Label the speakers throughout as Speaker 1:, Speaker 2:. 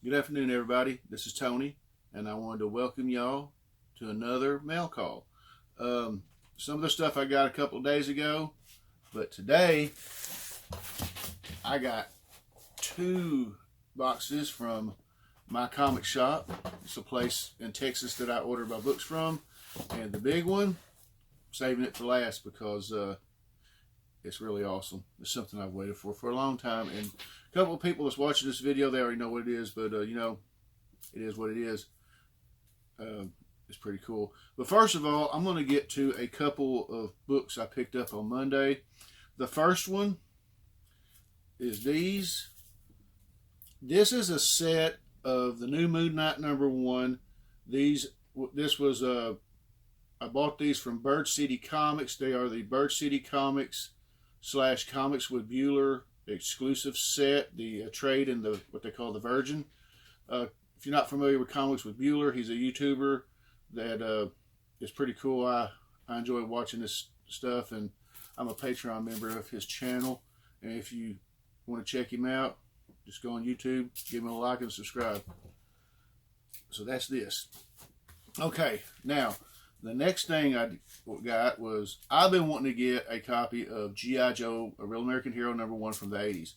Speaker 1: Good afternoon, everybody. This is Tony, and I wanted to welcome y'all to another mail call. Some of the stuff I got a couple of days ago, but today I got 2 boxes from my comic shop. It's a place in Texas that I order my books from, and the big one, I'm saving it for last because it's really awesome. It's something I've waited for a long time, and a couple of people that's watching this video, they already know what it is, but you know, it is what it is. It's pretty cool. But first of all, I'm going to get to a couple of books I picked up on Monday. The first one is these. This is a set of the new Moon Knight #1. This was I bought these from Bird City Comics. They are the Bird City Comics / Comics with Bueller exclusive set, the trade in the what they call the Virgin. If you're not familiar with Comics with Bueller, he's a YouTuber that is pretty cool. I enjoy watching this stuff, and I'm a Patreon member of his channel. And if you want to check him out, just go on YouTube, give him a like and subscribe. So that's this. Okay, now the next thing I got was, I've been wanting to get a copy of G.I. Joe, A Real American Hero #1 from the 80s.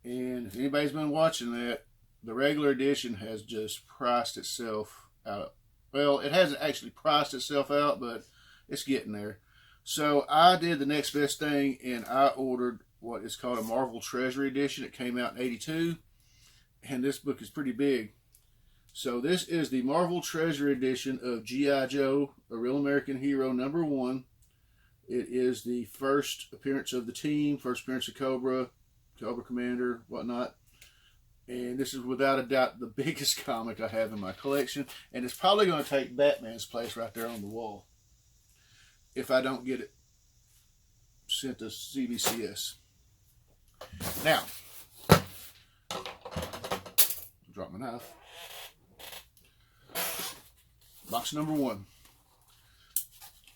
Speaker 1: And if anybody's been watching that, the regular edition has just priced itself out. Well, it hasn't actually priced itself out, but it's getting there. So I did the next best thing, and I ordered what is called a Marvel Treasury Edition. It came out in '82, and this book is pretty big. So this is the Marvel Treasury Edition of G.I. Joe, A Real American Hero #1. It is the first appearance of the team, first appearance of Cobra Commander, whatnot. And this is without a doubt the biggest comic I have in my collection. And it's probably going to take Batman's place right there on the wall, if I don't get it sent to CBCS. Now, drop my knife. Box #1.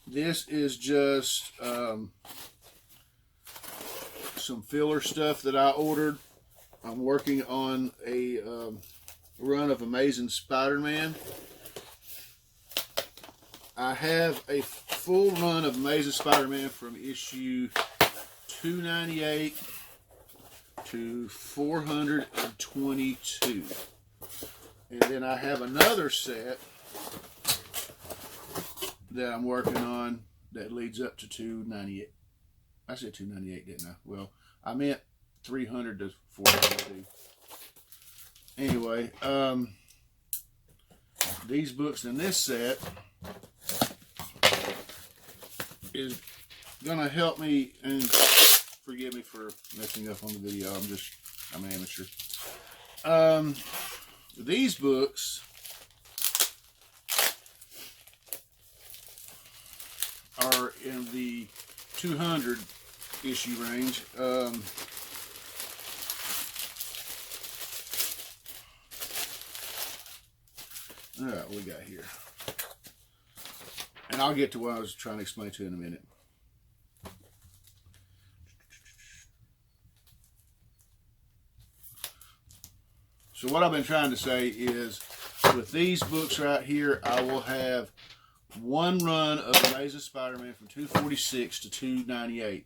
Speaker 1: This is just some filler stuff that I ordered. I'm working on a run of Amazing Spider-Man. I have a full run of Amazing Spider-Man from issue 298 to 422. And then I have another set that I'm working on that leads up to 298. I said 298, didn't I? Well, I meant 300 to 422. Anyway, these books in this set is gonna help me, and forgive me for messing up on the video. I'm an amateur. These books are in the 200 issue range. All right, what we got here? And I'll get to what I was trying to explain to you in a minute. So what I've been trying to say is, with these books right here, I will have one run of Amazing Spider-Man from 246 to 298.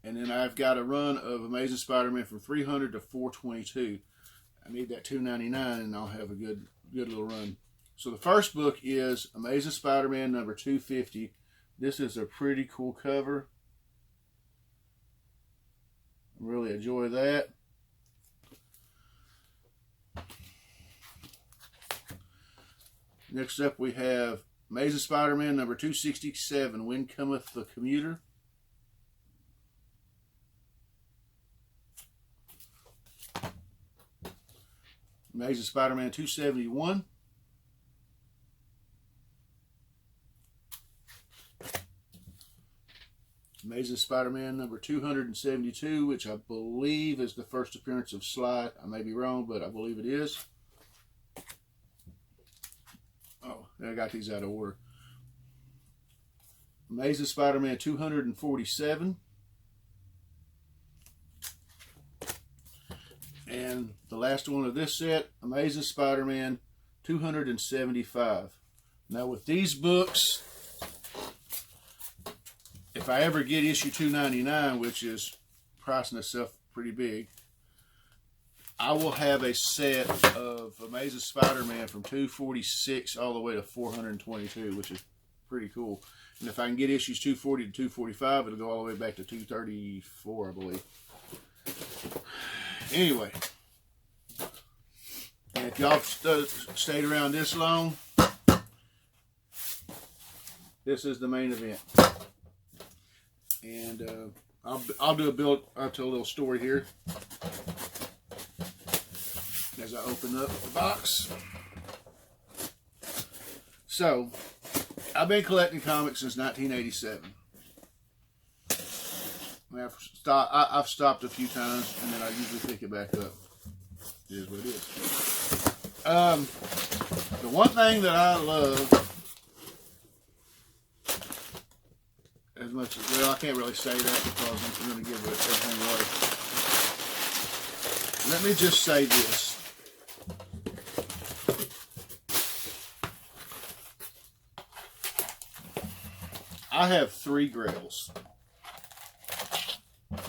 Speaker 1: And then I've got a run of Amazing Spider-Man from 300 to 422. I need that 299, and I'll have a good little run. So the first book is Amazing Spider-Man #250. This is a pretty cool cover. I really enjoy that. Next up we have Amazing Spider-Man #267, When Cometh the Commuter. Amazing Spider-Man 271. Amazing Spider-Man #272, which I believe is the first appearance of Sly. I may be wrong, but I believe it is. Oh, I got these out of order. Amazing Spider-Man 247. And the last one of this set, Amazing Spider-Man 275. Now with these books, if I ever get issue 299, which is pricing itself pretty big, I will have a set of Amazing Spider-Man from 246 all the way to 422, which is pretty cool. And if I can get issues 240 to 245, it'll go all the way back to 234, I believe. Anyway, and if y'all stayed around this long, this is the main event. And I'll do I'll tell a little story here as I open up the box. So, I've been collecting comics since 1987. I've stopped a few times, and then I usually pick it back up. It is what it is. The one thing that I love as much as, well, I can't really say that because I'm going to give everything away. Let me just say this. I have 3 grails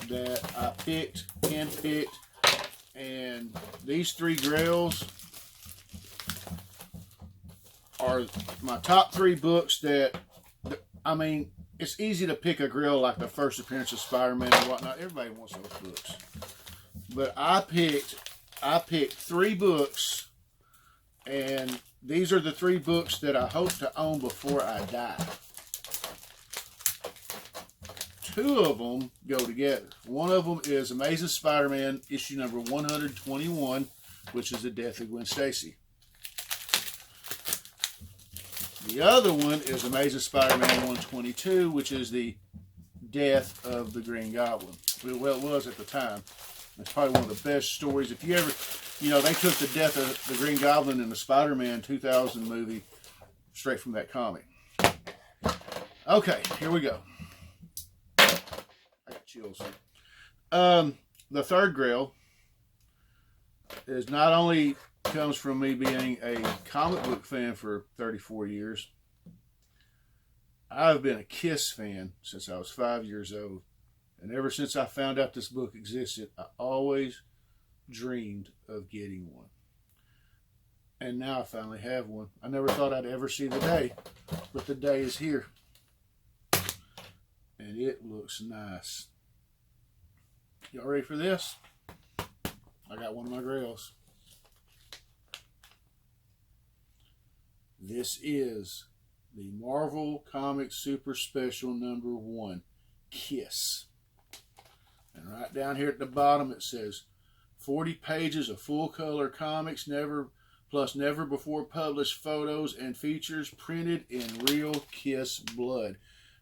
Speaker 1: that I handpicked, and these 3 grails are my top 3 books that, I mean, it's easy to pick a grail like the first appearance of Spider-Man and whatnot. Everybody wants those books. But I picked 3 books, and these are the 3 books that I hope to own before I die. 2 of them go together. One of them is Amazing Spider-Man issue number 121, which is the death of Gwen Stacy. The other one is Amazing Spider-Man 122, which is the death of the Green Goblin. Well, it was at the time. It's probably one of the best stories. If you ever, they took the death of the Green Goblin in the Spider-Man 2000 movie straight from that comic. Okay, here we go. I got chills. The third grail is not only comes from me being a comic book fan for 34 years. I've been a Kiss fan since I was 5 years old. And ever since I found out this book existed, I always dreamed of getting one. And now I finally have one. I never thought I'd ever see the day, but the day is here. And it looks nice. Y'all ready for this? I got one of my grails. This is the Marvel Comics Super Special number 1, Kiss. And right down here at the bottom it says 40 pages of full color comics, never before published photos and features printed in real Kiss blood.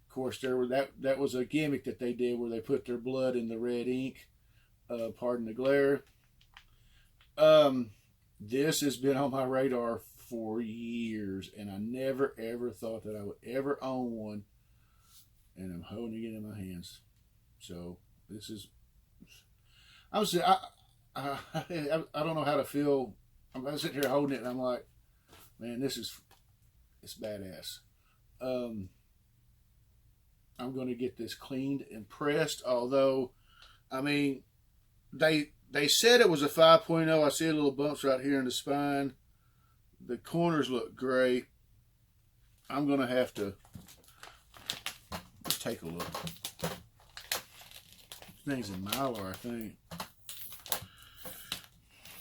Speaker 1: Of course, that was a gimmick that they did where they put their blood in the red ink. Pardon the glare. This has been on my radar for years, and I never ever thought that I would ever own one, and I'm holding it in my hands. So this is, I don't know how to feel. I'm sitting here holding it, and I'm like, man, it's badass. I'm going to get this cleaned and pressed, although, I mean, they said it was a 5.0. I see a little bumps right here in the spine. The corners look great. I'm going to have to just take a look. This thing's in Mylar, I think.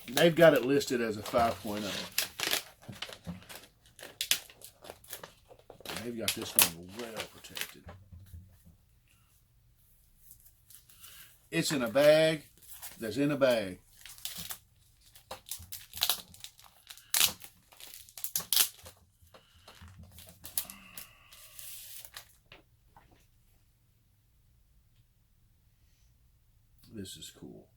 Speaker 1: They've got it listed as a 5.0. They've got this one well protected. It's in a bag that's in a bag. This is cool.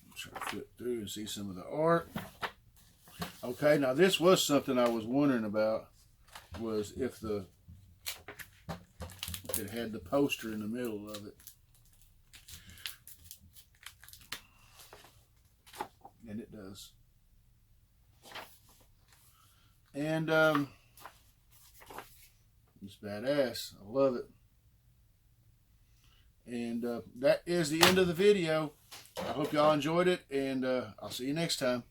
Speaker 1: I'm trying to flip through and see some of the art. Okay, now this was something I was wondering about, was if it had the poster in the middle of it. And it does. And it's badass. I love it. And that is the end of the video. I hope y'all enjoyed it, and I'll see you next time.